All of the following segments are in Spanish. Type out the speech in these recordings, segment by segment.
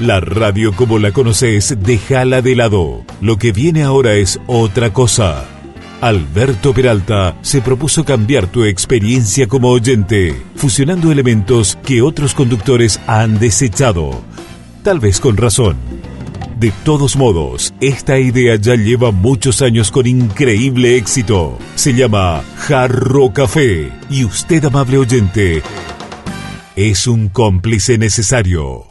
La radio como la conoces, déjala de lado. Lo que viene ahora es otra cosa. Alberto Peralta se propuso cambiar tu experiencia como oyente, fusionando elementos que otros conductores han desechado, tal vez con razón. De todos modos, esta idea ya lleva muchos años con increíble éxito. Se llama Jarro Café y usted, amable oyente, es un cómplice necesario.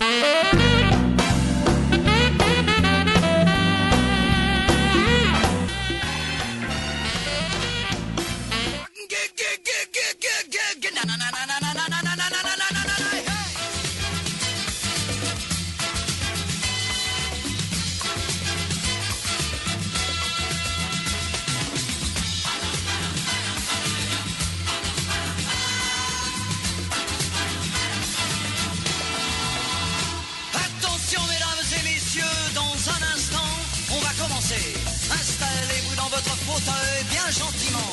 Installez-vous dans votre fauteuil bien gentiment.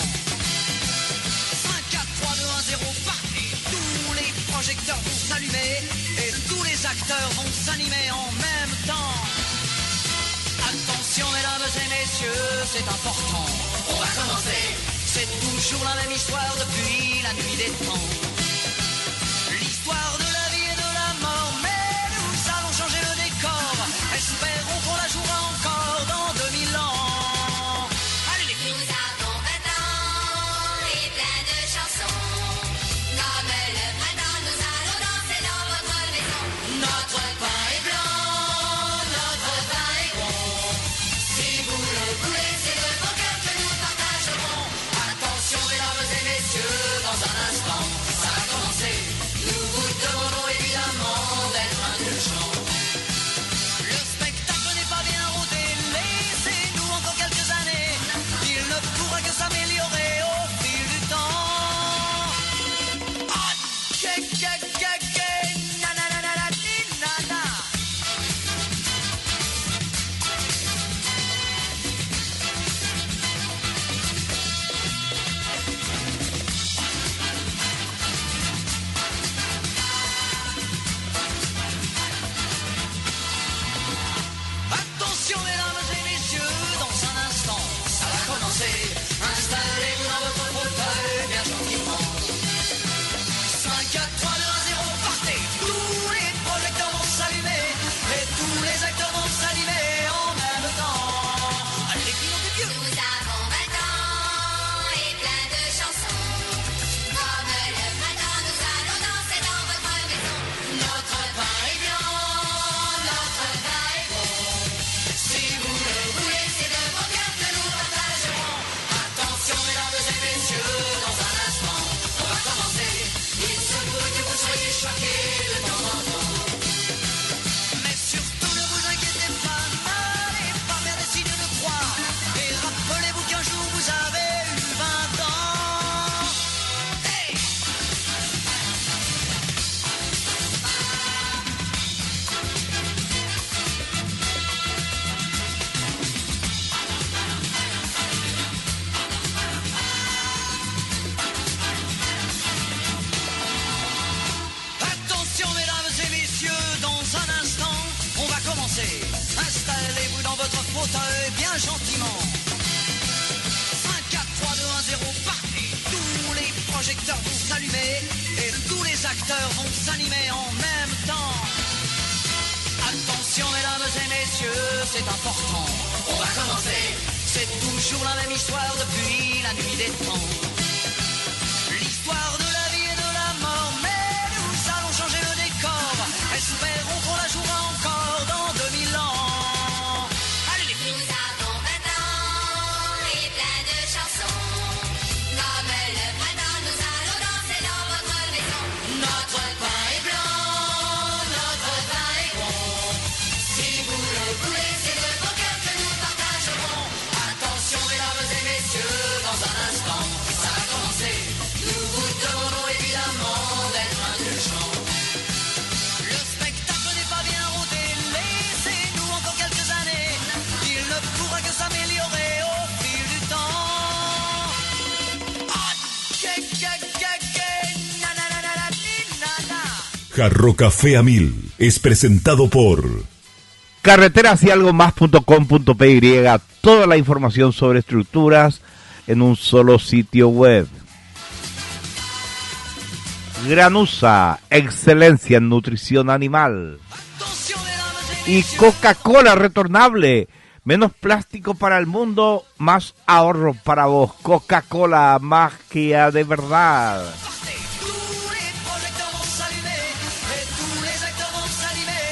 5, 4, 3, 2, 1, 0, partez. Tous les projecteurs vont s'allumer et tous les acteurs vont s'animer en même temps. Attention mesdames et messieurs, c'est important. On va commencer. C'est toujours la même histoire depuis la nuit des temps. L'histoire de la vie et de la mort, mais nous allons changer le décor. Espérons qu'on la jouera encore dans 2000 ans. Installez-vous dans votre fauteuil bien gentiment. 5, 4, 3, 2, 1, 0, partez. Tous les projecteurs vont s'allumer et tous les acteurs vont s'animer en même temps. Allez les clients du Dieu. Nous avons 20 ans et plein de chansons. Comme le printemps, nous allons danser dans votre maison. Notre pain est blanc, notre pain est bon. Si vous le voulez, c'est de vos cœurs que nous partagerons. Attention mesdames et messieurs, dans un instant, on va commencer. Il se peut que vous soyez choqués de temps en temps. Mais surtout ne vous inquiétez pas, n'allez pas faire des signes de croix. Et rappelez-vous qu'un jour vous avez eu 20 ans. Hey! Attention mesdames et messieurs, dans un instant, on va commencer. Installez-vous dans votre fauteuil bien gentiment. 5, 4, 3, 2, 1, 0, partez. Tous les projecteurs vont s'allumer et tous les acteurs vont s'animer en même temps. Attention mesdames et messieurs, c'est important. On va commencer. C'est toujours la même histoire depuis la nuit des temps. L'histoire de la vie et de la mort, mais nous allons changer le décor. Espérons qu'on la jouera encore dans 2000 ans. Allez les filles. Nous avons 20 ans et plein de chansons. Comme le printemps, nous allons danser dans votre maison. Notre pain est blanc, notre pain est bon. Si vous le voulez, c'est de vos cœurs que nous partagerons. Attention mesdames et messieurs, dans un instant, ça Jarro Café a 1000 es presentado por Carreteras y algo más.com.py, toda la información sobre estructuras en un solo sitio web. Granusa, excelencia en nutrición animal. Y Coca-Cola retornable, menos plástico para el mundo, más ahorro para vos. Coca-Cola, magia de verdad.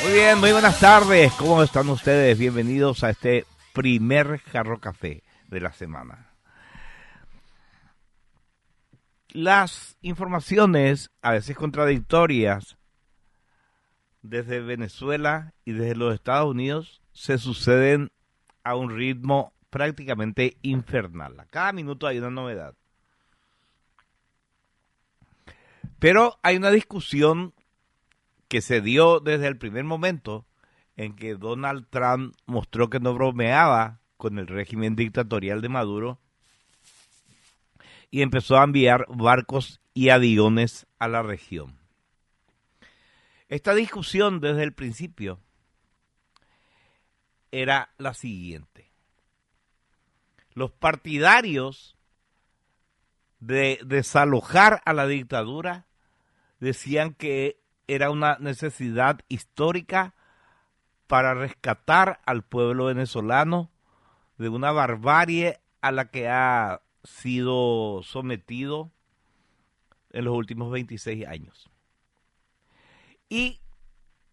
Muy bien, muy buenas tardes. ¿Cómo están ustedes? Bienvenidos a este primer Jarro Café de la semana. Las informaciones, a veces contradictorias, desde Venezuela y desde los Estados Unidos, se suceden a un ritmo prácticamente infernal. A cada minuto hay una novedad. Pero hay una discusión que se dio desde el primer momento en que Donald Trump mostró que no bromeaba con el régimen dictatorial de Maduro y empezó a enviar barcos y aviones a la región. Esta discusión desde el principio era la siguiente. Los partidarios de desalojar a la dictadura decían que era una necesidad histórica para rescatar al pueblo venezolano de una barbarie a la que ha sido sometido en los últimos 26 años. Y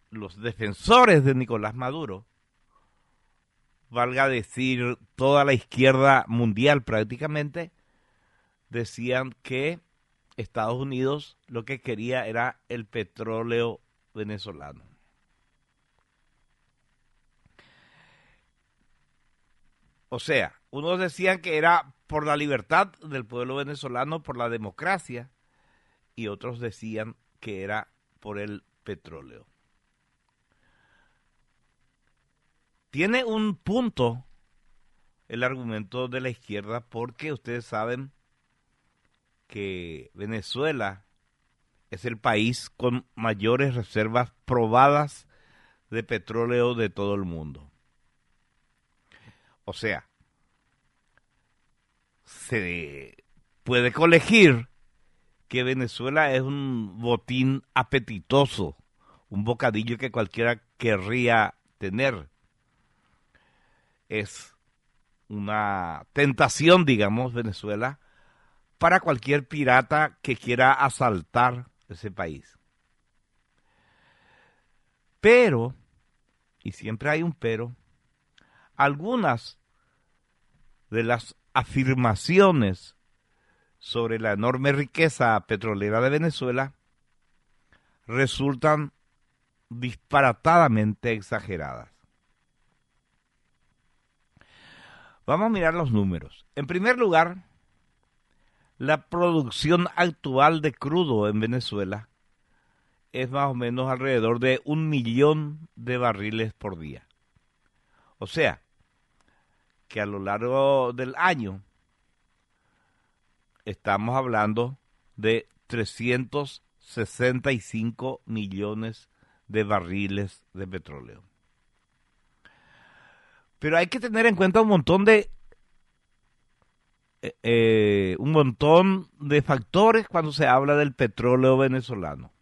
los defensores de Nicolás Maduro, valga decir toda la izquierda mundial prácticamente, decían que Estados Unidos lo que quería era el petróleo venezolano. O sea, unos decían que era por la libertad del pueblo venezolano, por la democracia, y otros decían que era por el petróleo. Tiene un punto el argumento de la izquierda porque ustedes saben que Venezuela es el país con mayores reservas probadas de petróleo de todo el mundo. O sea, se puede colegir que Venezuela es un botín apetitoso, un bocadillo que cualquiera querría tener. Es una tentación, digamos, Venezuela, para cualquier pirata que quiera asaltar ese país. Pero, y siempre hay un pero, algunas de las afirmaciones sobre la enorme riqueza petrolera de Venezuela resultan disparatadamente exageradas. Vamos a mirar los números. En primer lugar, la producción actual de crudo en Venezuela es más o menos alrededor de 1 millón de barriles por día. O sea, que a lo largo del año estamos hablando de 365 millones de barriles de petróleo. Pero hay que tener en cuenta un montón de factores cuando se habla del petróleo venezolano.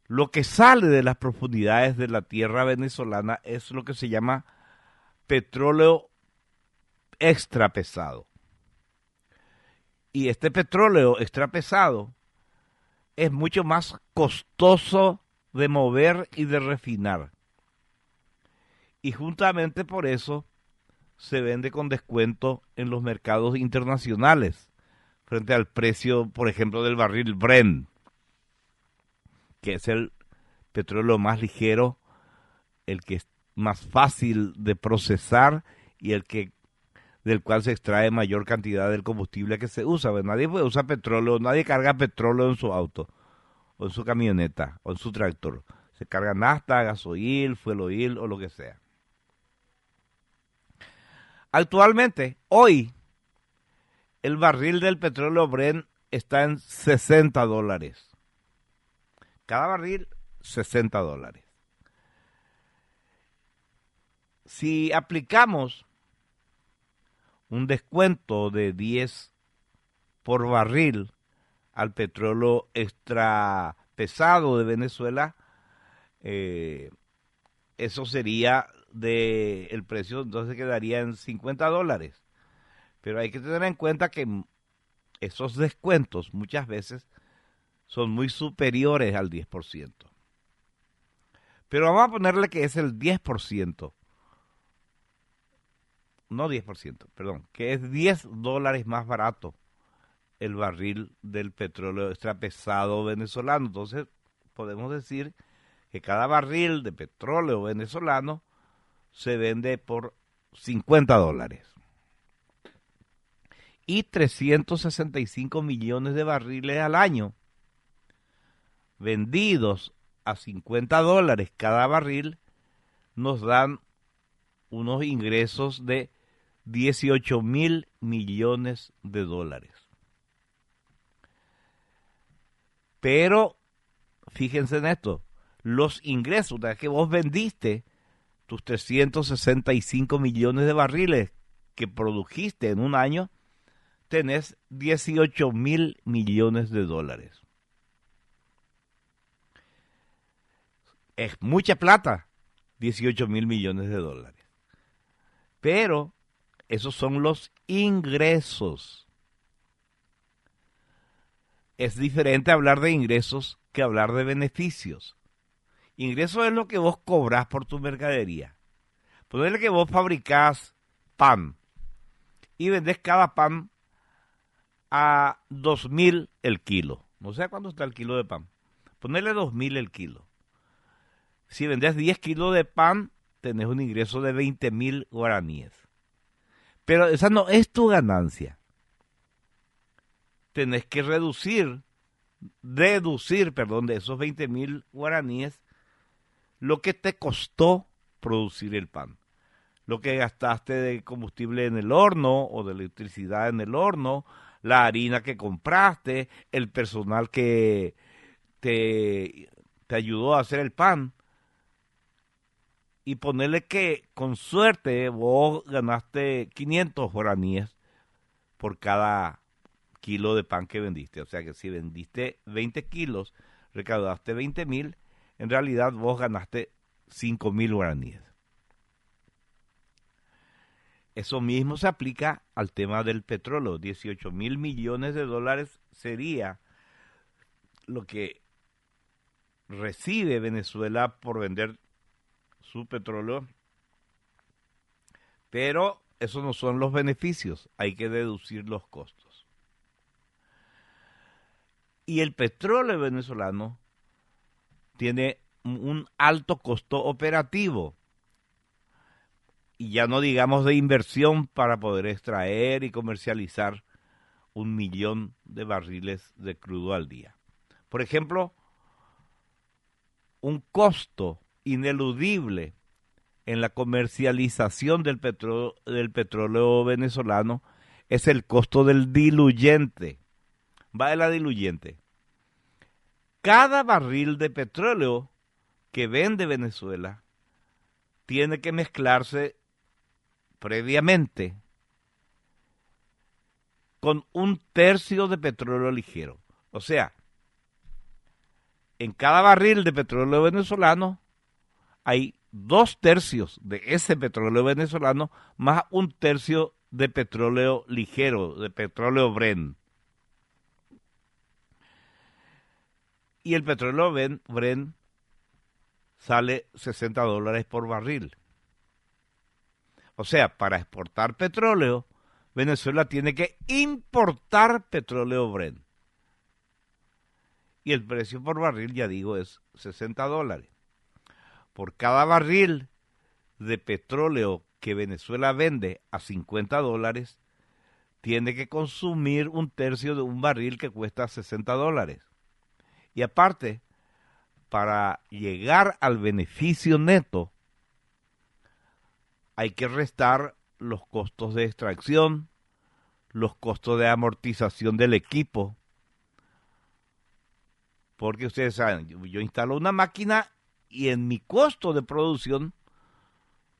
Lo que sale de las profundidades de la tierra venezolana es lo que se llama petróleo extra pesado. Y este petróleo extra pesado es mucho más costoso de mover y de refinar. Y juntamente por eso se vende con descuento en los mercados internacionales frente al precio, por ejemplo, del barril Brent, que es el petróleo más ligero, el que es más fácil de procesar y del cual se extrae mayor cantidad del combustible que se usa. Pues nadie puede usar petróleo, nadie carga petróleo en su auto, o en su camioneta, o en su tractor. Se carga nafta, gasoil, fuel oil o lo que sea. Actualmente, hoy, el barril del petróleo Brent está en $60. Cada barril, $60. Si aplicamos un descuento de 10 por barril al petróleo extra pesado de Venezuela, eso sería el precio, entonces quedaría en $50. Pero hay que tener en cuenta que esos descuentos muchas veces son muy superiores al 10%. Pero vamos a ponerle que es el 10%. No 10%, perdón, que es $10 más barato el barril del petróleo extra pesado venezolano. Entonces, podemos decir que cada barril de petróleo venezolano se vende por $50. Y 365 millones de barriles al año vendidos a $50 cada barril nos dan unos ingresos de 18.000 millones de dólares. Pero fíjense en esto, los ingresos, de que vos vendiste tus 365 millones de barriles que produjiste en un año, tenés 18.000 millones de dólares. Es mucha plata, 18.000 millones de dólares. Pero esos son los ingresos. Es diferente hablar de ingresos que hablar de beneficios. Ingresos es lo que vos cobrás por tu mercadería. Ponerle que vos fabricás pan y vendés cada pan a 2.000 el kilo. No sé cuánto está el kilo de pan. Ponerle 2.000 el kilo. Si vendés 10 kilos de pan, tenés un ingreso de 20.000 guaraníes. Pero esa no es tu ganancia. Tenés que deducir de esos 20.000 guaraníes lo que te costó producir el pan. Lo que gastaste de combustible en el horno o de electricidad en el horno, la harina que compraste, el personal que te ayudó a hacer el pan. Y ponerle que con suerte vos ganaste 500 guaraníes por cada kilo de pan que vendiste. O sea que si vendiste 20 kilos, recaudaste 20.000, en realidad vos ganaste 5.000 guaraníes. Eso mismo se aplica al tema del petróleo. 18.000 millones de dólares sería lo que recibe Venezuela por vender su petróleo, pero esos no son los beneficios, hay que deducir los costos. Y el petróleo venezolano tiene un alto costo operativo, y ya no digamos de inversión para poder extraer y comercializar 1 millón de barriles de crudo al día. Por ejemplo, un costo ineludible en la comercialización del petróleo venezolano es el costo del diluyente. Va de la diluyente. Cada barril de petróleo que vende Venezuela tiene que mezclarse previamente con 1/3 de petróleo ligero. O sea, en cada barril de petróleo venezolano hay 2/3 de ese petróleo venezolano más 1/3 de petróleo ligero, de petróleo Brent. Y el petróleo Brent sale $60 por barril. O sea, para exportar petróleo, Venezuela tiene que importar petróleo Brent. Y el precio por barril, ya digo, es $60. Por cada barril de petróleo que Venezuela vende a $50, tiene que consumir 1/3 de un barril que cuesta $60. Y aparte, para llegar al beneficio neto, hay que restar los costos de extracción, los costos de amortización del equipo, Porque ustedes saben, yo instalo una máquina y en mi costo de producción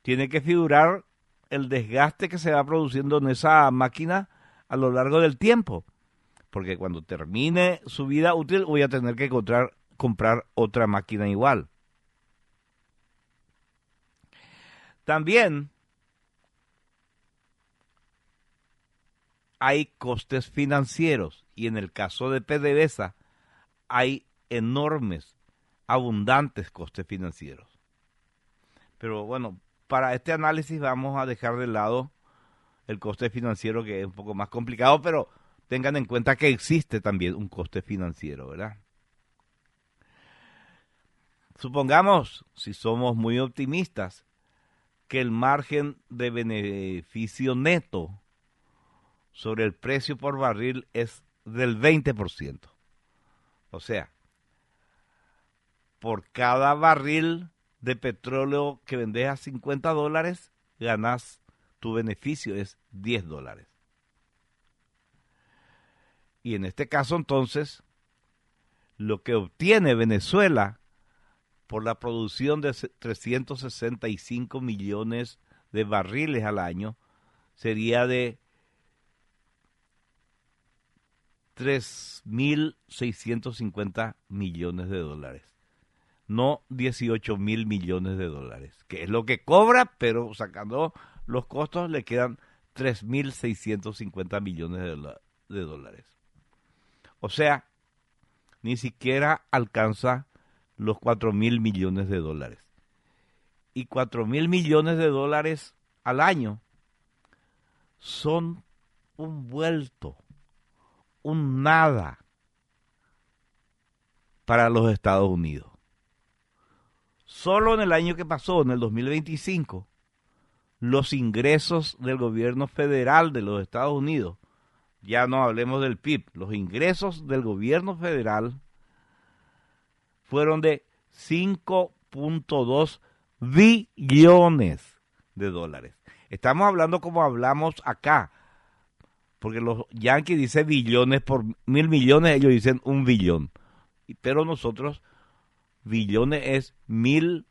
tiene que figurar el desgaste que se va produciendo en esa máquina a lo largo del tiempo. Porque cuando termine su vida útil voy a tener que comprar otra máquina igual. También hay costes financieros y en el caso de PDVSA hay enormes, abundantes costes financieros. Pero bueno, para este análisis vamos a dejar de lado el coste financiero, que es un poco más complicado, pero tengan en cuenta que existe también un coste financiero, ¿verdad? Supongamos, si somos muy optimistas, que el margen de beneficio neto sobre el precio por barril es del 20%. O sea, por cada barril de petróleo que vendes a $50, ganas, tu beneficio es $10. Y en este caso, entonces, lo que obtiene Venezuela por la producción de 365 millones de barriles al año sería de 3.650 millones de dólares, no 18.000 millones de dólares, que es lo que cobra, pero sacando los costos le quedan 3.650 millones de dólares. O sea, ni siquiera alcanza los 4.000 millones de dólares. Y 4.000 millones de dólares al año son un vuelto, un nada para los Estados Unidos. Solo en el año que pasó, en el 2025, los ingresos del gobierno federal de los Estados Unidos, ya no hablemos del PIB, los ingresos del gobierno federal fueron de 5.2 billones de dólares. Estamos hablando como hablamos acá, porque los yanquis dicen billones por 1.000 millones, ellos dicen 1 billón. Pero nosotros, billones es 1.000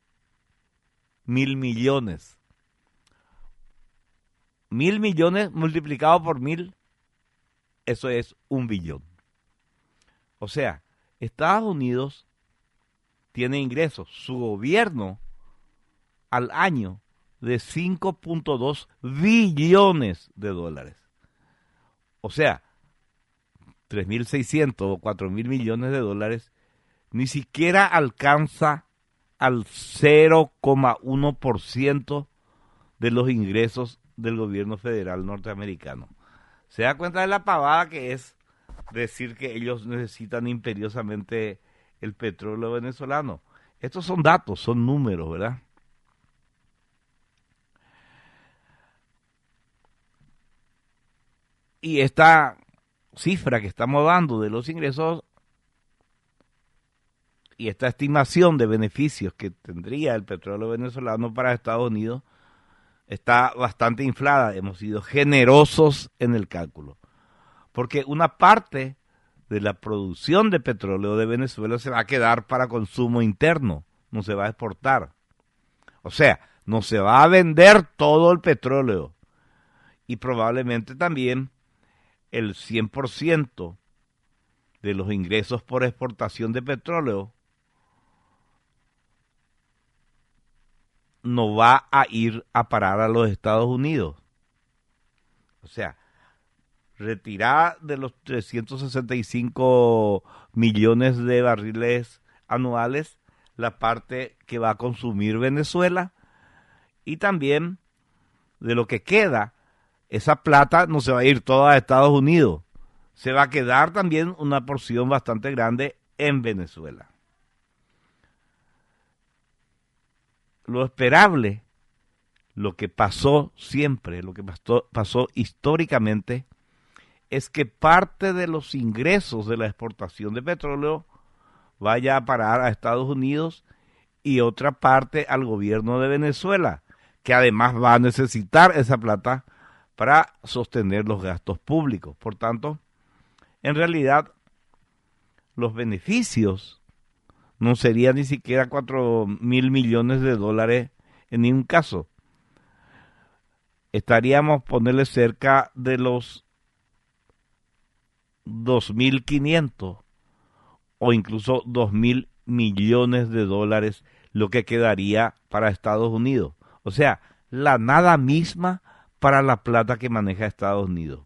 millones. 1.000 millones multiplicado por 1.000, eso es 1 billón. O sea, Estados Unidos tiene ingresos, su gobierno, al año de 5.2 billones de dólares. O sea, 3.600 o 4.000 millones de dólares ni siquiera alcanza al 0,1% de los ingresos del gobierno federal norteamericano. ¿Se da cuenta de la pavada que es decir que ellos necesitan imperiosamente el petróleo venezolano? Estos son datos, son números, ¿verdad? Y esta cifra que estamos dando de los ingresos y esta estimación de beneficios que tendría el petróleo venezolano para Estados Unidos está bastante inflada. Hemos sido generosos en el cálculo, porque una parte de la producción de petróleo de Venezuela se va a quedar para consumo interno, no se va a exportar. O sea, no se va a vender todo el petróleo y probablemente también el 100% de los ingresos por exportación de petróleo no va a ir a parar a los Estados Unidos. O sea, retirar de los 365 millones de barriles anuales la parte que va a consumir Venezuela y también de lo que queda, esa plata no se va a ir toda a Estados Unidos, se va a quedar también una porción bastante grande en Venezuela. Lo esperable, lo que pasó siempre, lo que pasó históricamente, es que parte de los ingresos de la exportación de petróleo vaya a parar a Estados Unidos y otra parte al gobierno de Venezuela, que además va a necesitar esa plata para sostener los gastos públicos. Por tanto, en realidad, los beneficios No sería ni siquiera 4.000 millones de dólares en ningún caso. Estaríamos ponerle cerca de los 2.500 o incluso 2.000 millones de dólares, lo que quedaría para Estados Unidos. O sea, la nada misma para la plata que maneja Estados Unidos.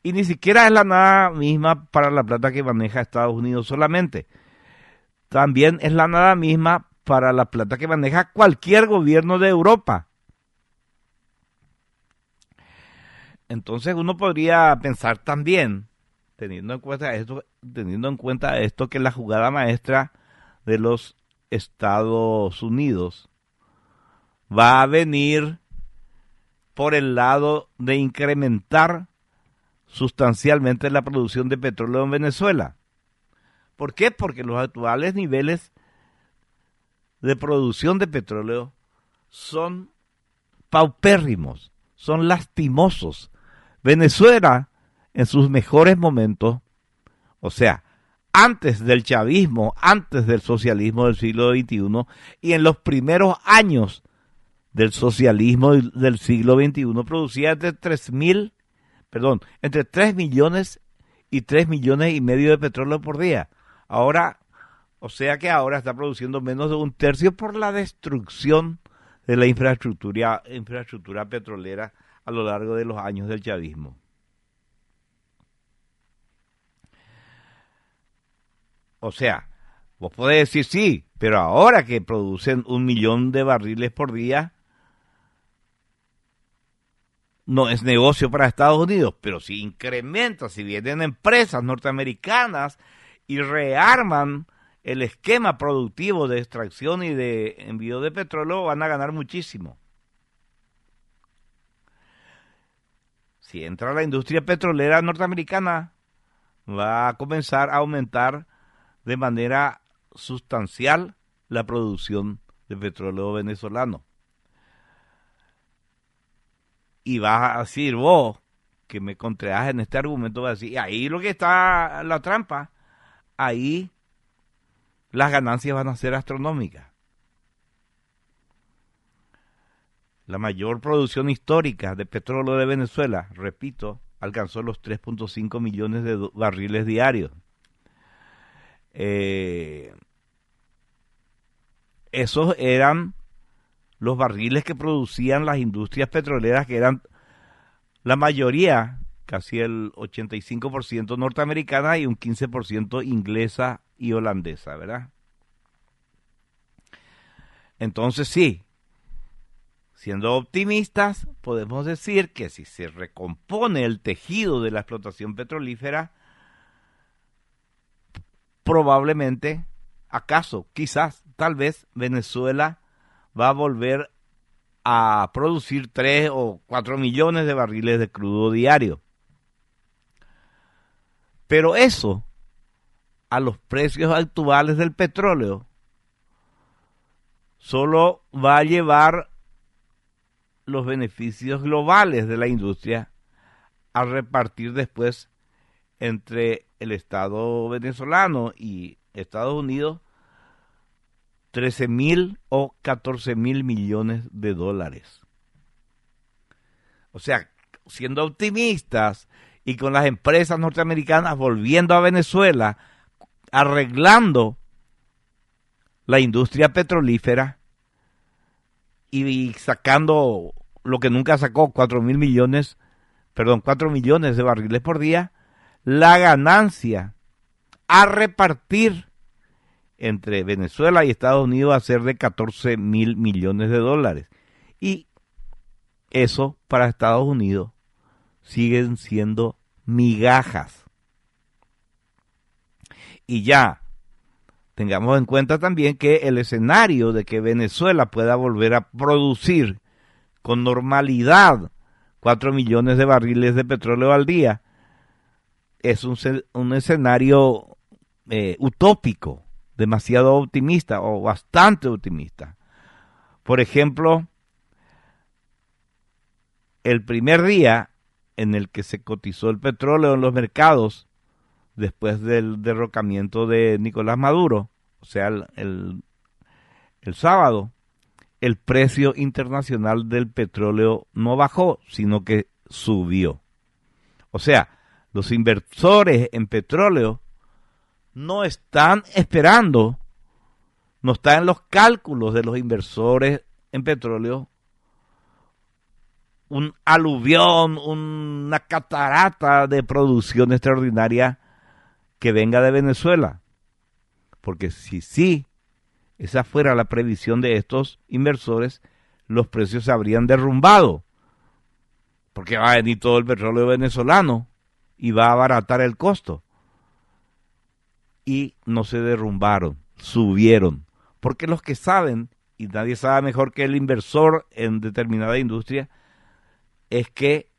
Y ni siquiera es la nada misma para la plata que maneja Estados Unidos solamente. También es la nada misma para la plata que maneja cualquier gobierno de Europa. Entonces uno podría pensar también, teniendo en cuenta esto, que la jugada maestra de los Estados Unidos va a venir por el lado de incrementar sustancialmente la producción de petróleo en Venezuela. ¿Por qué? Porque los actuales niveles de producción de petróleo son paupérrimos, son lastimosos. Venezuela, en sus mejores momentos, o sea, antes del chavismo, antes del socialismo del siglo XXI y en los primeros años del socialismo del siglo XXI, producía entre 3 millones y 3,5 millones de petróleo por día. Ahora, o sea que ahora está produciendo menos de un tercio por la destrucción de la infraestructura petrolera a lo largo de los años del chavismo. O sea, vos podés decir sí, pero ahora que producen 1 millón de barriles por día, no es negocio para Estados Unidos, pero si incrementa, si vienen empresas norteamericanas y rearman el esquema productivo de extracción y de envío de petróleo, van a ganar muchísimo. Si entra la industria petrolera norteamericana, va a comenzar a aumentar de manera sustancial la producción de petróleo venezolano. Y vas a decir vos, que me contras en este argumento, vas a decir, y ahí lo que está la trampa, ahí las ganancias van a ser astronómicas. La mayor producción histórica de petróleo de Venezuela, repito, alcanzó los 3,5 millones de barriles diarios. Esos eran los barriles que producían las industrias petroleras, que eran la mayoría, casi el 85% norteamericana y un 15% inglesa y holandesa, ¿verdad? Entonces sí, siendo optimistas, podemos decir que si se recompone el tejido de la explotación petrolífera, probablemente, acaso, quizás, tal vez, Venezuela va a volver a producir 3 o 4 millones de barriles de crudo diario. Pero eso, a los precios actuales del petróleo, solo va a llevar los beneficios globales de la industria a repartir después entre el Estado venezolano y Estados Unidos 13.000 o 14.000 millones de dólares. O sea, siendo optimistas y con las empresas norteamericanas volviendo a Venezuela, arreglando la industria petrolífera y sacando lo que nunca sacó, 4 millones de barriles por día, la ganancia a repartir entre Venezuela y Estados Unidos va a ser de 14.000 millones de dólares. Y eso para Estados Unidos siguen siendo migajas. Y ya tengamos en cuenta también que el escenario de que Venezuela pueda volver a producir con normalidad 4 millones de barriles de petróleo al día es un escenario utópico, demasiado optimista o bastante optimista. Por ejemplo, el primer día en el que se cotizó el petróleo en los mercados después del derrocamiento de Nicolás Maduro o sea, el sábado, el precio internacional del petróleo no bajó, sino que subió. O sea, los inversores en petróleo no están esperando, no está en los cálculos de los inversores en petróleo un aluvión, una catarata de producción extraordinaria que venga de Venezuela. Porque si esa fuera la previsión de estos inversores, los precios se habrían derrumbado. Porque va a venir todo el petróleo venezolano y va a abaratar el costo. Y no se derrumbaron, subieron. Porque los que saben, y nadie sabe mejor que el inversor en determinada industria, es que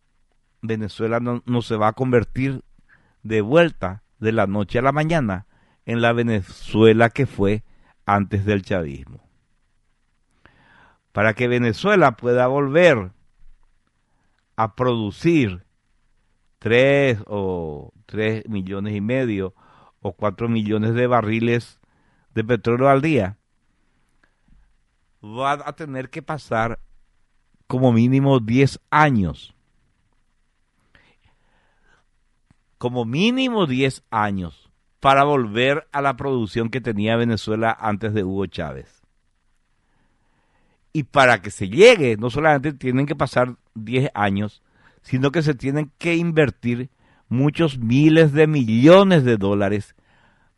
Venezuela no se va a convertir de vuelta de la noche a la mañana en la Venezuela que fue antes del chavismo. Para que Venezuela pueda volver a producir 3 millones y medio o 4 millones de barriles de petróleo al día, va a tener que pasar como mínimo 10 años. Como mínimo 10 años para volver a la producción que tenía Venezuela antes de Hugo Chávez. Y para que se llegue, no solamente tienen que pasar 10 años, sino que se tienen que invertir muchos miles de millones de dólares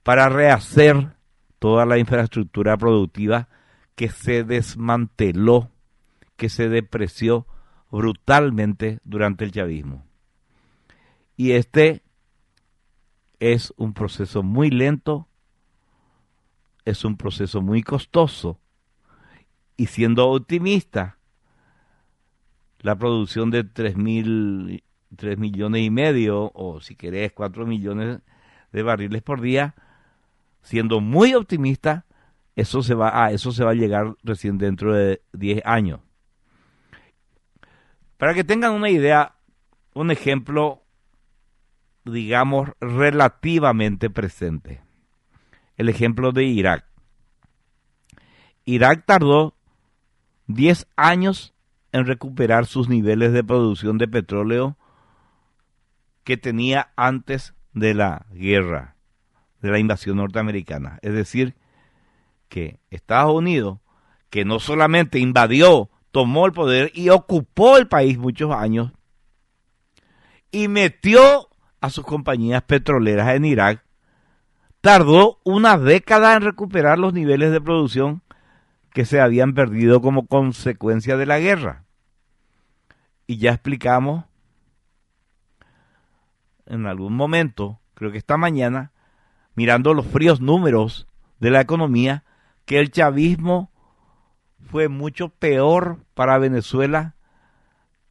para rehacer toda la infraestructura productiva que se desmanteló, que se depreció brutalmente durante el chavismo. Y este es un proceso muy lento, es un proceso muy costoso, y siendo optimista, la producción de 3 millones y medio, o si querés 4 millones de barriles por día, siendo muy optimista, a eso se va a llegar recién dentro de 10 años. Para que tengan una idea, un ejemplo, digamos, relativamente presente. El ejemplo de Irak. Irak tardó 10 años en recuperar sus niveles de producción de petróleo que tenía antes de la guerra, de la invasión norteamericana. Es decir, que Estados Unidos, que no solamente invadió, tomó el poder y ocupó el país muchos años y metió a sus compañías petroleras en Irak, tardó una década en recuperar los niveles de producción que se habían perdido como consecuencia de la guerra. Y ya explicamos en algún momento, creo que esta mañana, mirando los fríos números de la economía, que el chavismo fue mucho peor para Venezuela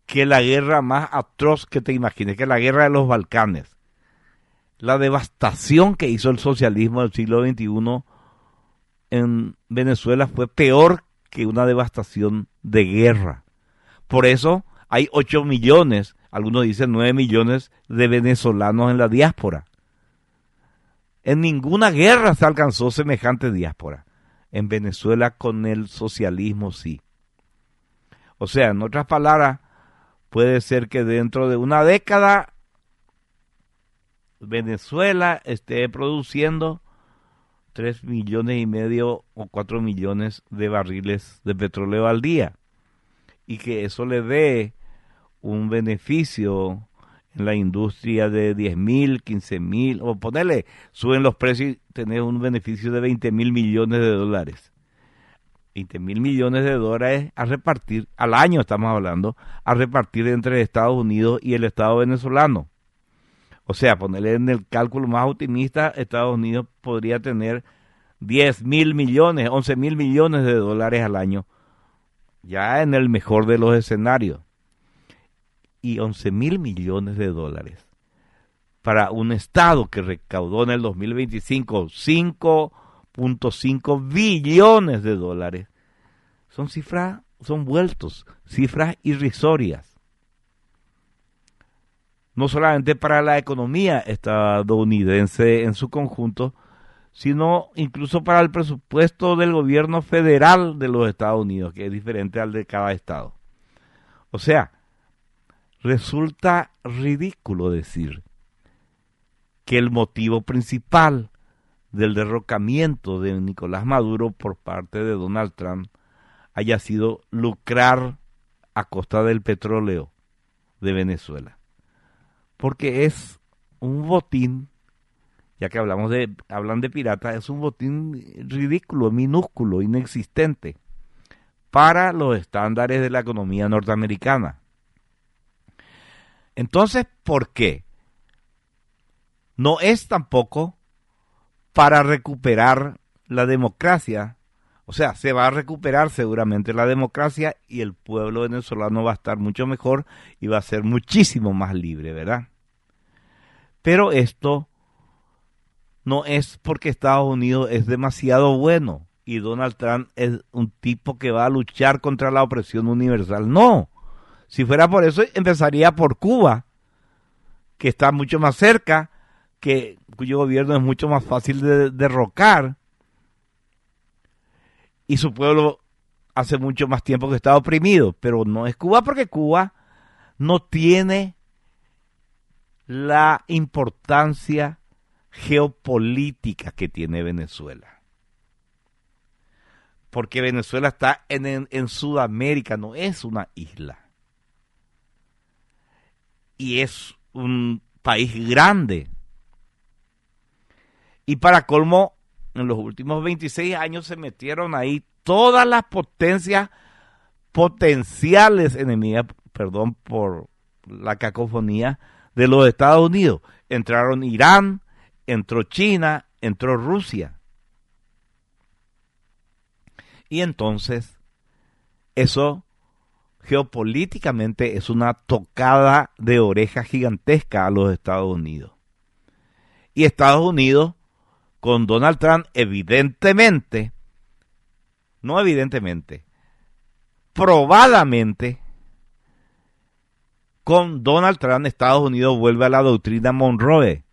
que la guerra más atroz que te imagines, que la guerra de los Balcanes. La devastación que hizo el socialismo del siglo XXI en Venezuela fue peor que una devastación de guerra. Por eso hay 8 millones, algunos dicen 9 millones de venezolanos en la diáspora. En ninguna guerra se alcanzó semejante diáspora. En Venezuela con el socialismo sí. O sea, en otras palabras, puede ser que dentro de una década Venezuela esté produciendo 3 millones y medio o 4 millones de barriles de petróleo al día. Y que eso le dé un beneficio en la industria de 10.000, 15.000, o ponerle, suben los precios y tener un beneficio de 20.000 millones de dólares. 20.000 millones de dólares a repartir, al año estamos hablando, a repartir entre Estados Unidos y el Estado venezolano. O sea, ponerle en el cálculo más optimista, Estados Unidos podría tener 10.000 millones, 11.000 millones de dólares al año, ya en el mejor de los escenarios. Y 11.000 millones de dólares para un Estado que recaudó en el 2025 5.5 billones de dólares. Son cifras, son vueltos, cifras irrisorias. No solamente para la economía estadounidense en su conjunto, sino incluso para el presupuesto del gobierno federal de los Estados Unidos, que es diferente al de cada estado. O sea, resulta ridículo decir que el motivo principal del derrocamiento de Nicolás Maduro por parte de Donald Trump haya sido lucrar a costa del petróleo de Venezuela. Porque es un botín, ya que hablan de piratas, es un botín ridículo, minúsculo, inexistente para los estándares de la economía norteamericana. Entonces, ¿por qué? No es tampoco para recuperar la democracia. O sea, se va a recuperar seguramente la democracia y el pueblo venezolano va a estar mucho mejor y va a ser muchísimo más libre, ¿verdad? Pero esto no es porque Estados Unidos es demasiado bueno y Donald Trump es un tipo que va a luchar contra la opresión universal. No, si fuera por eso empezaría por Cuba, que está mucho más cerca, cuyo gobierno es mucho más fácil de derrocar, y su pueblo hace mucho más tiempo que está oprimido. Pero no es Cuba, porque Cuba no tiene la importancia geopolítica que tiene Venezuela. Porque Venezuela está en Sudamérica, no es una isla. Y es un país grande. Y para colmo, en los últimos 26 años se metieron ahí todas las potencias potenciales enemigas, perdón por la cacofonía, de los Estados Unidos. Entraron Irán, entró China, entró Rusia. Y entonces, eso geopolíticamente es una tocada de oreja gigantesca a los Estados Unidos. Y Estados Unidos, con Donald Trump, probadamente, con Donald Trump, Estados Unidos vuelve a la doctrina Monroe,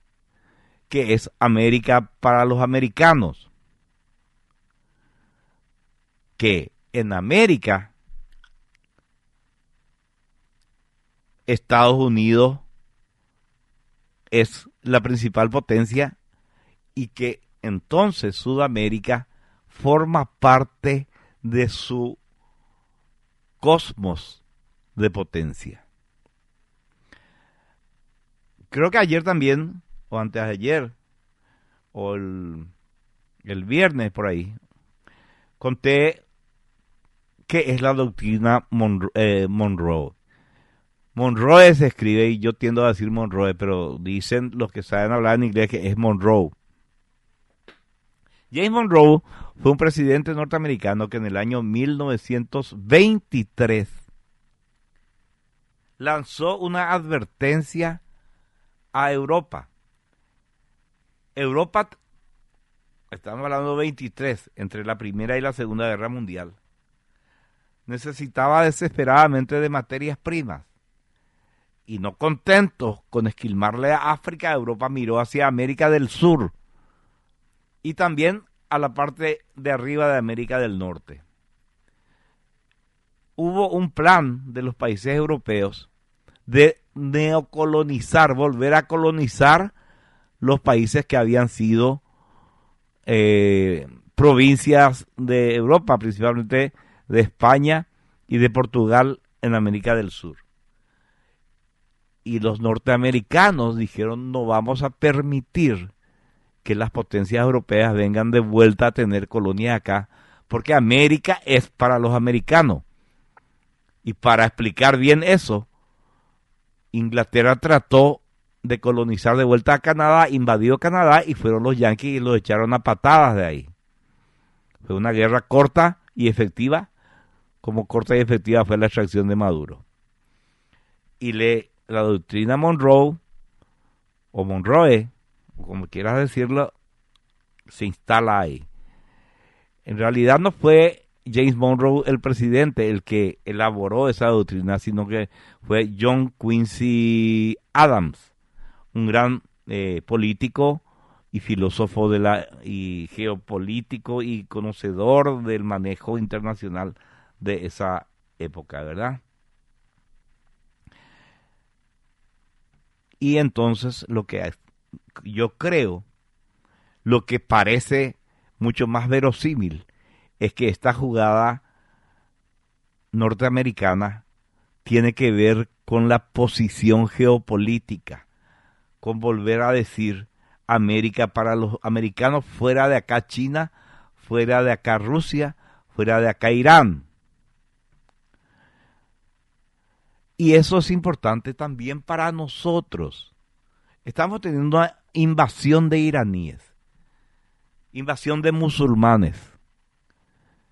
que es América para los americanos. Que en América, Estados Unidos es la principal potencia y que entonces Sudamérica forma parte de su cosmos de potencia. Creo que ayer también, o antes de ayer, o el viernes por ahí, conté qué es la doctrina Monroe. Monroe se escribe, y yo tiendo a decir Monroe, pero dicen los que saben hablar en inglés que es Monroe. James Monroe fue un presidente norteamericano que en el año 1923 lanzó una advertencia a Europa. Europa, estamos hablando de 23, entre la Primera y la Segunda Guerra Mundial, necesitaba desesperadamente de materias primas. Y no contentos con esquilmarle a África, Europa miró hacia América del Sur y también a la parte de arriba de América del Norte. Hubo un plan de los países europeos de neocolonizar, volver a colonizar los países que habían sido provincias de Europa, principalmente de España y de Portugal en América del Sur. Y los norteamericanos dijeron: no vamos a permitir que las potencias europeas vengan de vuelta a tener colonias acá, porque América es para los americanos. Y para explicar bien eso, Inglaterra trató de colonizar de vuelta a Canadá, invadió Canadá y fueron los yanquis y los echaron a patadas de ahí. Fue una guerra corta y efectiva, como corta y efectiva fue la extracción de Maduro. Y la doctrina Monroe, o Monroe, o como quieras decirlo, se instala ahí. En realidad no fue James Monroe el presidente el que elaboró esa doctrina, sino que fue John Quincy Adams, un gran político y filósofo y geopolítico y conocedor del manejo internacional de esa época, ¿verdad? Y entonces yo creo, lo que parece mucho más verosímil, es que esta jugada norteamericana tiene que ver con la posición geopolítica, con volver a decir América para los americanos, fuera de acá China, fuera de acá Rusia, fuera de acá Irán. Y eso es importante también para nosotros. Estamos teniendo una invasión de iraníes, invasión de musulmanes.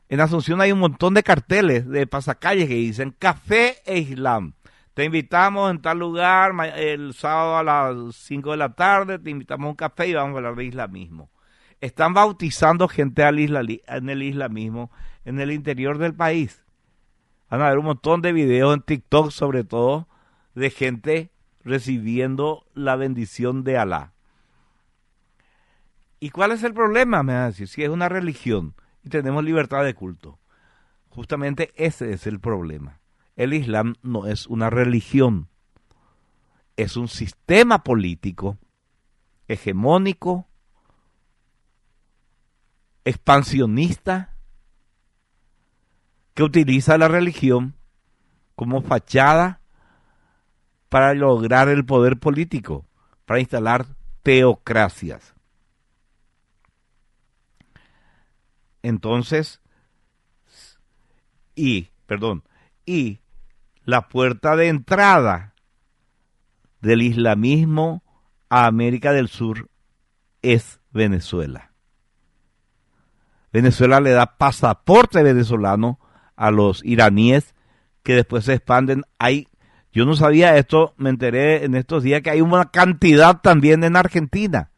En Asunción hay un montón de carteles de pasacalles que dicen café e Islam. Te invitamos en tal lugar el sábado a las 5 de la tarde, te invitamos a un café y vamos a hablar de islamismo. Están bautizando gente en el islamismo en el interior del país. Van a ver un montón de videos en TikTok, sobre todo, de gente recibiendo la bendición de Alá. ¿Y cuál es el problema? Me van a decir, si es una religión y tenemos libertad de culto. Justamente ese es el problema. El Islam no es una religión, es un sistema político hegemónico, expansionista, que utiliza la religión como fachada para lograr el poder político, para instalar teocracias. Entonces, y la puerta de entrada del islamismo a América del Sur es Venezuela. Venezuela le da pasaporte venezolano a los iraníes que después se expanden. Yo no sabía esto, me enteré en estos días que hay una cantidad también en Argentina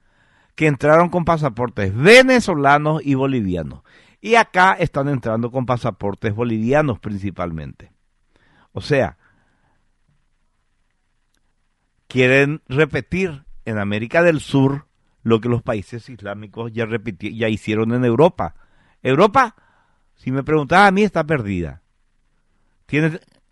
que entraron con pasaportes venezolanos y bolivianos. Y acá están entrando con pasaportes bolivianos principalmente. O sea, quieren repetir en América del Sur lo que los países islámicos ya hicieron en Europa. Europa, si me preguntaba a mí, está perdida.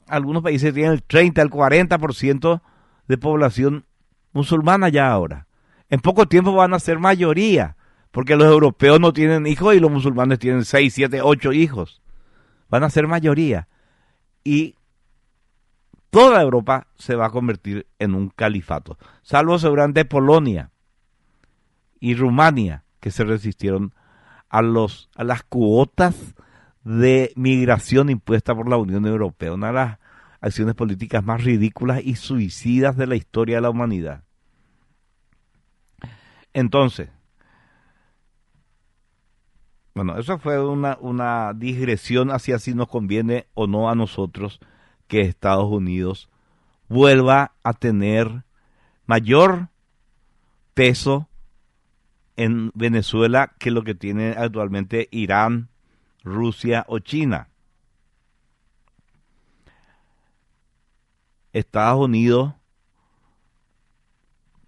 Algunos países tienen el 30, el 40% de población musulmana ya ahora. En poco tiempo van a ser mayoría, porque los europeos no tienen hijos y los musulmanes tienen 6, 7, 8 hijos. Van a ser mayoría. Y toda Europa se va a convertir en un califato, salvo seguramente Polonia y Rumania, que se resistieron a las cuotas de migración impuesta por la Unión Europea, una de las acciones políticas más ridículas y suicidas de la historia de la humanidad. Entonces, bueno, eso fue una digresión hacia si nos conviene o no a nosotros que Estados Unidos vuelva a tener mayor peso en Venezuela que lo que tiene actualmente Irán, Rusia o China. Estados Unidos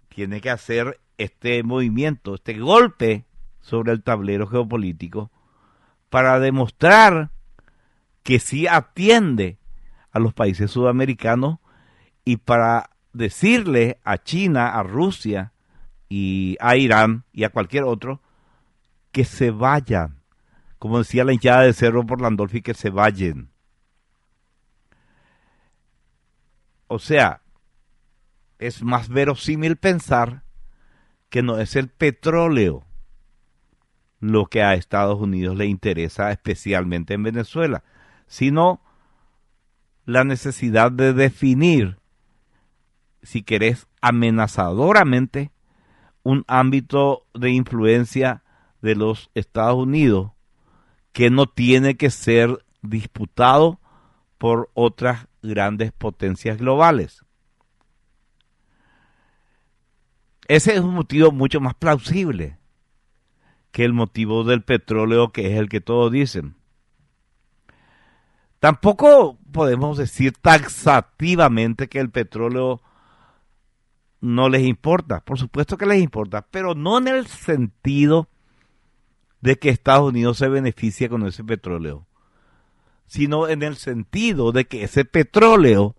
tiene que hacer este movimiento, este golpe sobre el tablero geopolítico para demostrar que sí atiende a los países sudamericanos y para decirle a China, a Rusia y a Irán y a cualquier otro que se vayan. Como decía la hinchada de Cerro por Landolfi, que se vayan. O sea, es más verosímil pensar que no es el petróleo lo que a Estados Unidos le interesa, especialmente en Venezuela, sino la necesidad de definir, si querés, amenazadoramente, un ámbito de influencia de los Estados Unidos que no tiene que ser disputado por otras grandes potencias globales. Ese es un motivo mucho más plausible que el motivo del petróleo, que es el que todos dicen. Tampoco podemos decir taxativamente que el petróleo no les importa. Por supuesto que les importa, pero no en el sentido de que Estados Unidos se beneficia con ese petróleo, sino en el sentido de que ese petróleo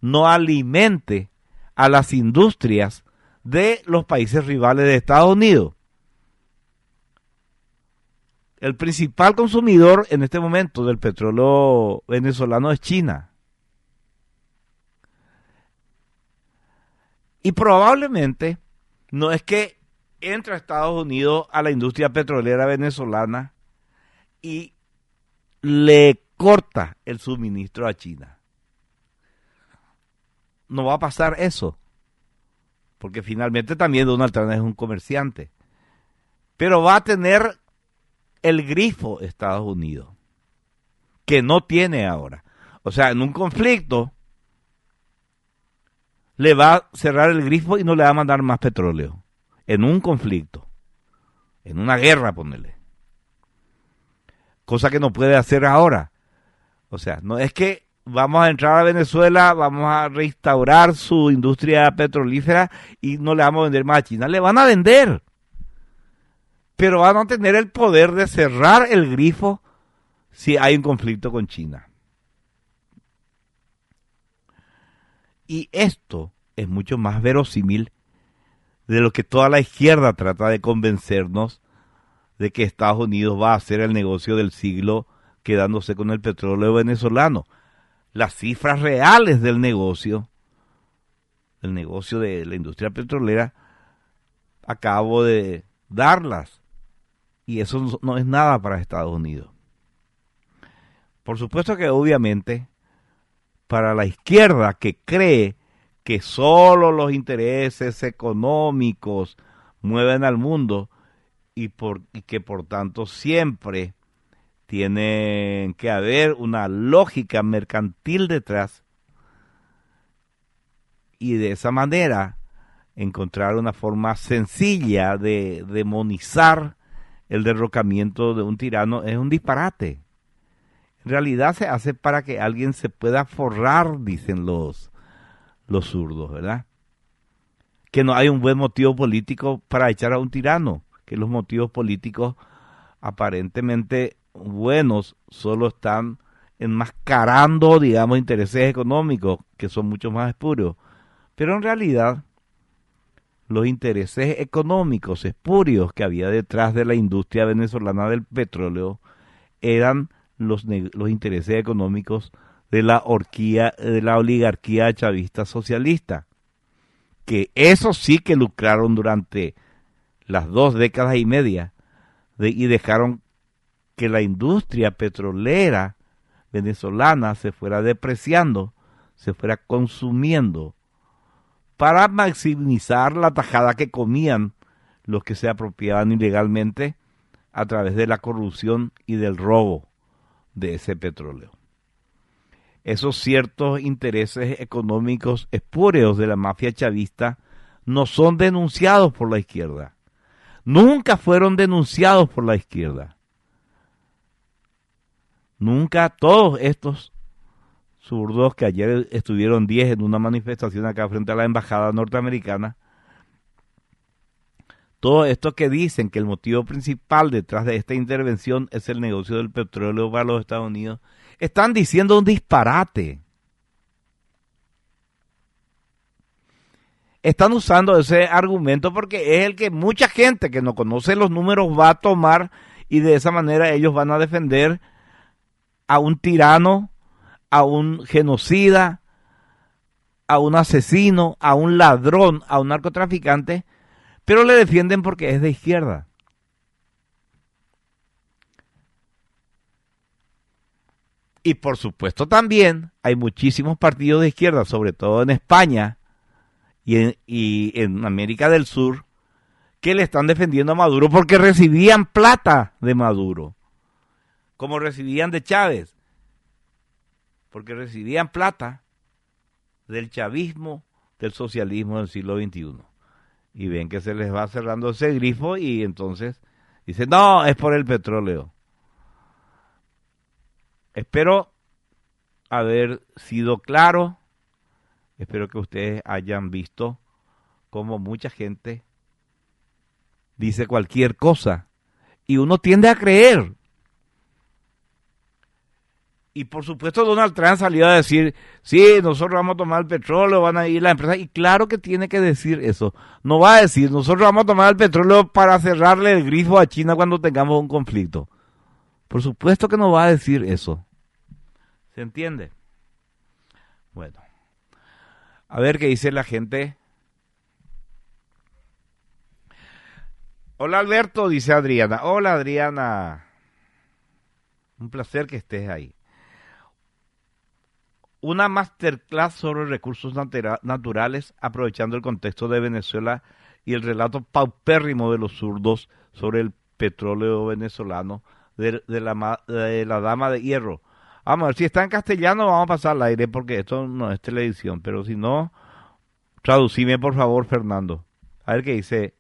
no alimente a las industrias de los países rivales de Estados Unidos. El principal consumidor en este momento del petróleo venezolano es China. Y probablemente no es que entra a Estados Unidos a la industria petrolera venezolana y le corta el suministro a China. No va a pasar eso, porque finalmente también Donald Trump es un comerciante. Pero va a tener el grifo Estados Unidos, que no tiene ahora. O sea, en un conflicto le va a cerrar el grifo y no le va a mandar más petróleo. En un conflicto, en una guerra, ponele. Cosa que no puede hacer ahora. O sea, no es que vamos a entrar a Venezuela, vamos a restaurar su industria petrolífera y no le vamos a vender más a China. Le van a vender, pero van a tener el poder de cerrar el grifo si hay un conflicto con China. Y esto es mucho más verosímil de lo que toda la izquierda trata de convencernos de que Estados Unidos va a hacer el negocio del siglo quedándose con el petróleo venezolano. Las cifras reales del negocio de la industria petrolera, acabo de darlas. Y eso no es nada para Estados Unidos. Por supuesto que obviamente para la izquierda que cree que solo los intereses económicos mueven al mundo y que por tanto siempre tiene que haber una lógica mercantil detrás y de esa manera encontrar una forma sencilla de demonizar el derrocamiento de un tirano es un disparate. En realidad se hace para que alguien se pueda forrar, dicen los zurdos, ¿verdad? Que no hay un buen motivo político para echar a un tirano, que los motivos políticos aparentemente buenos solo están enmascarando, digamos, intereses económicos que son mucho más espurios. Pero en realidad, los intereses económicos espurios que había detrás de la industria venezolana del petróleo eran los intereses económicos de la oligarquía chavista socialista, que eso sí que lucraron durante las 2 décadas y media y dejaron que la industria petrolera venezolana se fuera depreciando, se fuera consumiendo, para maximizar la tajada que comían los que se apropiaban ilegalmente a través de la corrupción y del robo de ese petróleo. Esos ciertos intereses económicos espúreos de la mafia chavista no son denunciados por la izquierda. Nunca fueron denunciados por la izquierda. Nunca todos estos zurdos que ayer estuvieron 10 en una manifestación acá frente a la embajada norteamericana, todos estos que dicen que el motivo principal detrás de esta intervención es el negocio del petróleo para los Estados Unidos, están diciendo un disparate. Están usando ese argumento porque es el que mucha gente que no conoce los números va a tomar y de esa manera ellos van a defender a un tirano, a un genocida, a un asesino, a un ladrón, a un narcotraficante, pero le defienden porque es de izquierda. Y por supuesto también hay muchísimos partidos de izquierda, sobre todo en España y en América del Sur, que le están defendiendo a Maduro porque recibían plata de Maduro, como recibían de Chávez, porque recibían plata del chavismo, del socialismo del siglo XXI. Y ven que se les va cerrando ese grifo y entonces dicen, no, es por el petróleo. Espero haber sido claro, espero que ustedes hayan visto como mucha gente dice cualquier cosa y uno tiende a creer. Y por supuesto Donald Trump salió a decir, sí, nosotros vamos a tomar el petróleo, van a ir las empresas, y claro que tiene que decir eso. No va a decir, nosotros vamos a tomar el petróleo para cerrarle el grifo a China cuando tengamos un conflicto. Por supuesto que no va a decir eso. ¿Se entiende? Bueno. A ver qué dice la gente. Hola Alberto, dice Adriana. Hola Adriana. Un placer que estés ahí. Una masterclass sobre recursos naturales, aprovechando el contexto de Venezuela y el relato paupérrimo de los zurdos sobre el petróleo venezolano de la Dama de Hierro. Vamos a ver, si está en castellano vamos a pasar al aire porque esto no es televisión, pero si no, traducime por favor, Fernando. A ver qué dice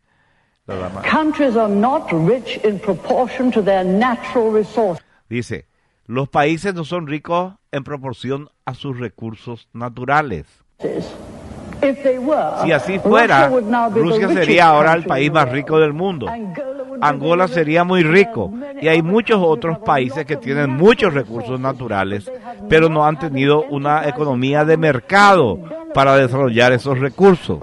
la dama. Countries are not rich in proportion to their natural resources. Dice, los países no son ricos en proporción a sus recursos naturales. If they were, Si así fuera, Russia would now be the Rusia richest sería ahora el country país in the más world. rico del mundo. Angola Angola sería muy rico y hay muchos otros países que tienen muchos recursos naturales, pero no han tenido una economía de mercado para desarrollar esos recursos.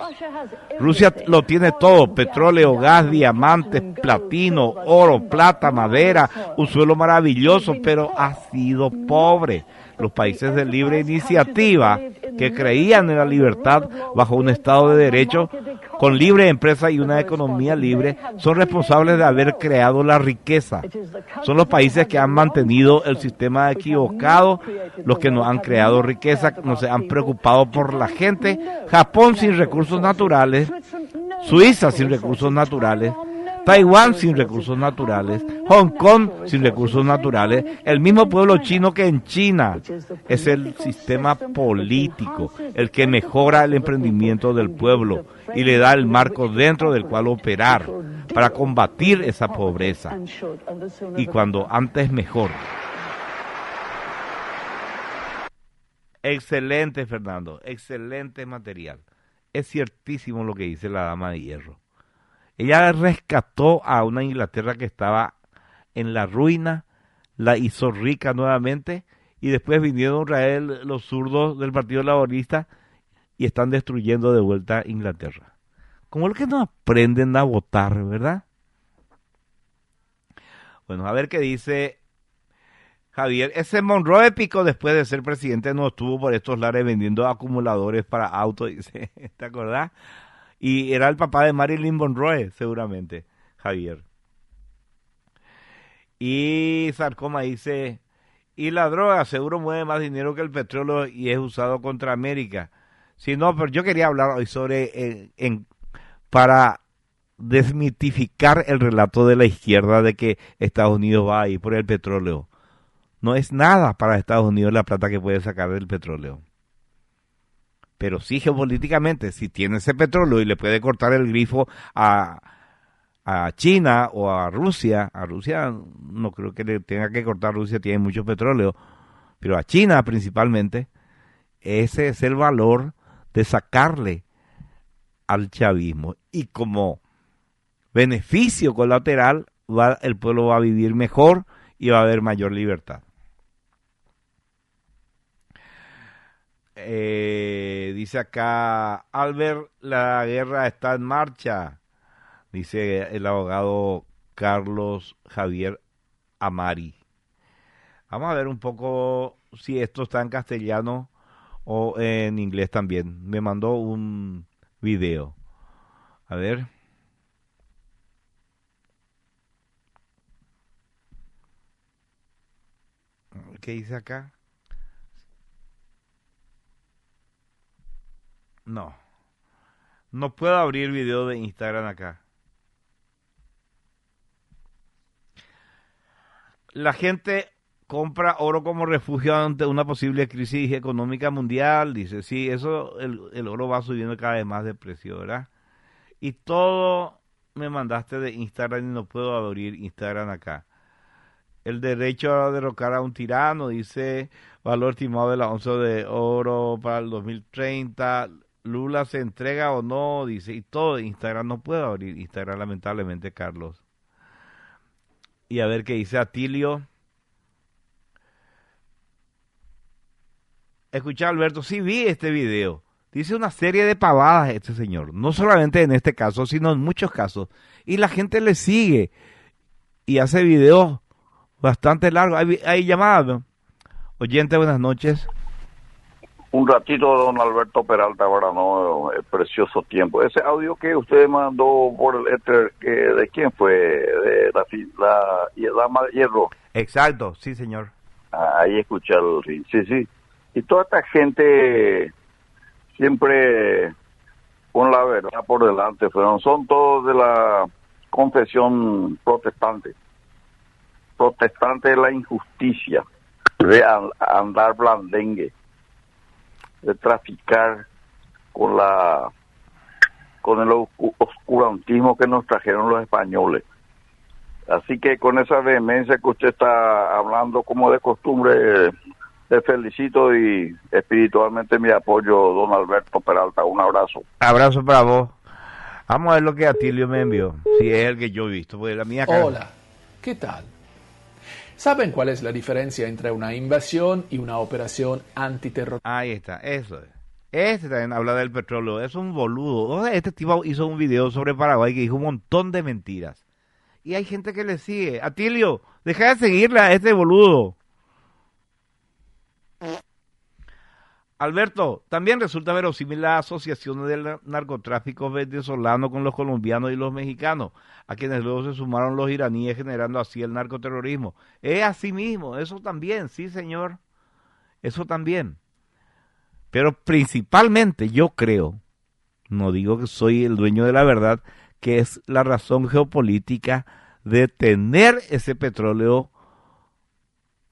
Rusia lo tiene todo, petróleo, gas, diamantes, platino, oro, plata, madera, un suelo maravilloso, pero ha sido pobre. Los países de libre iniciativa que creían en la libertad bajo un Estado de Derecho, con libre empresa y una economía libre, son responsables de haber creado la riqueza. Son los países que han mantenido el sistema equivocado, los que no han creado riqueza, no se han preocupado por la gente. Japón sin recursos naturales, Suiza sin recursos naturales, Taiwán sin recursos naturales, Hong Kong sin recursos naturales, el mismo pueblo chino que en China. Es el sistema político el que mejora el emprendimiento del pueblo y le da el marco dentro del cual operar para combatir esa pobreza. Y cuando antes mejor. Excelente, Fernando, excelente material. Es ciertísimo lo que dice la Dama de Hierro. Ella rescató a una Inglaterra que estaba en la ruina, la hizo rica nuevamente y después vinieron a traer los zurdos del Partido Laborista y están destruyendo de vuelta Inglaterra. Como es que no aprenden a votar, ¿verdad? Bueno, a ver qué dice Javier. Ese Monroe Pico, después de ser presidente, no estuvo por estos lares vendiendo acumuladores para autos, dice, ¿te acordás? Y era el papá de Marilyn Monroe, seguramente, Javier. Y Sarcoma dice, y la droga seguro mueve más dinero que el petróleo y es usado contra América. Sí, no, pero yo quería hablar hoy sobre, para desmitificar el relato de la izquierda de que Estados Unidos va a ir por el petróleo. No es nada para Estados Unidos la plata que puede sacar del petróleo. Pero sí geopolíticamente, si tiene ese petróleo y le puede cortar el grifo a China o a Rusia no creo que le tenga que cortar, Rusia tiene mucho petróleo, pero a China principalmente, ese es el valor de sacarle al chavismo. Y como beneficio colateral, el pueblo va a vivir mejor y va a haber mayor libertad. Dice acá, Albert, la guerra está en marcha, dice el abogado Carlos Javier Amari. Vamos a ver un poco si esto está en castellano o en inglés también. Me mandó un video. A ver. ¿Qué dice acá? No puedo abrir video de Instagram acá. La gente compra oro como refugio ante una posible crisis económica mundial. Dice, sí, eso, el oro va subiendo cada vez más de precio, ¿verdad? Y todo me mandaste de Instagram y no puedo abrir Instagram acá. El derecho a derrocar a un tirano, dice, valor estimado de la onza de oro para el 2030. Lula se entrega o no, dice, y todo. Instagram no puedo abrir Instagram, lamentablemente, Carlos. Y a ver qué dice Atilio. Escucha, Alberto, sí vi este video. Dice una serie de pavadas este señor. No solamente en este caso, sino en muchos casos. Y la gente le sigue. Y hace videos bastante largos. Hay llamadas, ¿no? Oyente, buenas noches. Un ratito, don Alberto Peralta, ahora no, el precioso tiempo. Ese audio que usted mandó por el éter, ¿de quién fue? De la Dama de Hierro. Exacto, sí, señor. Ahí escuché sí. Y toda esta gente siempre con la verdad por delante, pero son todos de la confesión protestante. Protestante de la injusticia, de andar blandengue, de traficar con el oscurantismo que nos trajeron los españoles. Así que con esa vehemencia que usted está hablando como de costumbre, te felicito y espiritualmente mi apoyo, don Alberto Peralta. Un abrazo. Abrazo para vos. Vamos a ver lo que Atilio me envió, si es el que yo he visto. Pues la mía Hola, ¿qué tal? ¿Saben cuál es la diferencia entre una invasión y una operación antiterrorista? Ahí está, eso es. Este también habla del petróleo, es un boludo. O sea, este tipo hizo un video sobre Paraguay que dijo un montón de mentiras. Y hay gente que le sigue. Atilio, deja de seguirle a este boludo. Alberto, también resulta verosímil la asociación del narcotráfico venezolano con los colombianos y los mexicanos, a quienes luego se sumaron los iraníes, generando así el narcoterrorismo. Es así mismo, eso también, sí señor, eso también. Pero principalmente yo creo, no digo que soy el dueño de la verdad, que es la razón geopolítica de tener ese petróleo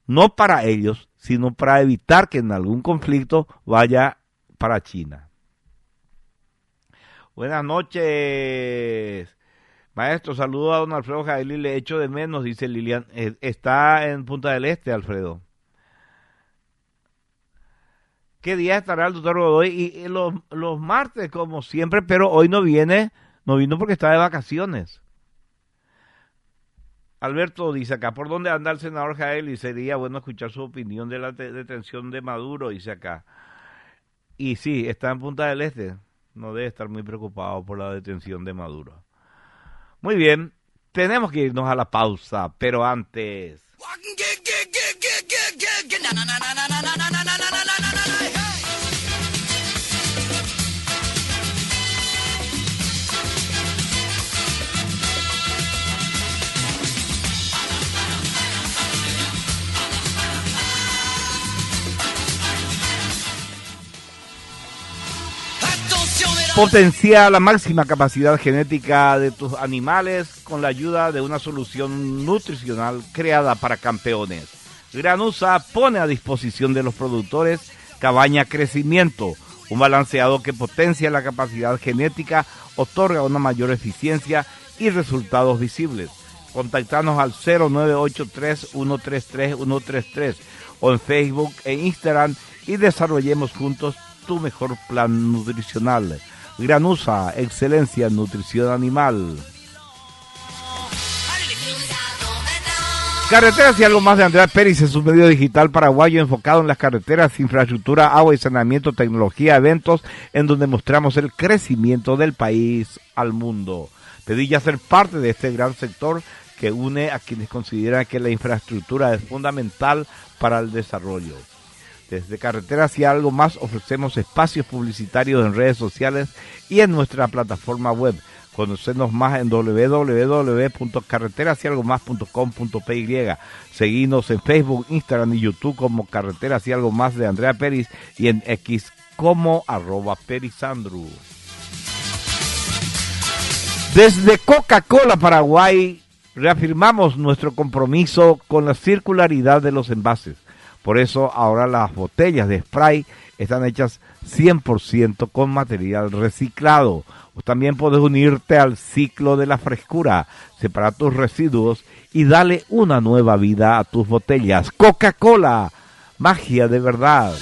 no para ellos, sino para evitar que en algún conflicto vaya para China. Buenas noches, maestro. Saludo a don Alfredo Jaeli, le echo de menos, dice Lilian. Está en Punta del Este, Alfredo. ¿Qué día estará el doctor Godoy? Y los martes, como siempre, pero hoy no vino porque está de vacaciones. Alberto dice acá, ¿por dónde anda el senador Jael? Y sería bueno escuchar su opinión de la detención de Maduro, dice acá. Y sí, está en Punta del Este. No debe estar muy preocupado por la detención de Maduro. Muy bien, tenemos que irnos a la pausa, pero antes... Potencia la máxima capacidad genética de tus animales con la ayuda de una solución nutricional creada para campeones. Granusa pone a disposición de los productores Cabaña Crecimiento, un balanceado que potencia la capacidad genética, otorga una mayor eficiencia y resultados visibles. Contactanos al 0983-133-133 o en Facebook e Instagram y desarrollemos juntos tu mejor plan nutricional. Granusa, excelencia en nutrición animal. Carreteras y algo más de Andrea Pérez es un medio digital paraguayo enfocado en las carreteras, infraestructura, agua y saneamiento, tecnología, eventos, en donde mostramos el crecimiento del país al mundo. Pedí ya ser parte de este gran sector que une a quienes consideran que la infraestructura es fundamental para el desarrollo. Desde Carreteras y algo más ofrecemos espacios publicitarios en redes sociales y en nuestra plataforma web. Conocernos más en www.carreterasyalgomás.com.py. Seguinos en Facebook, Instagram y YouTube como Carreteras y algo más de Andrea Pérez y en X como @perizandru. Desde Coca-Cola Paraguay reafirmamos nuestro compromiso con la circularidad de los envases. Por eso ahora las botellas de spray están hechas 100% con material reciclado. O también puedes unirte al ciclo de la frescura, separa tus residuos y dale una nueva vida a tus botellas. Coca-Cola, magia de verdad.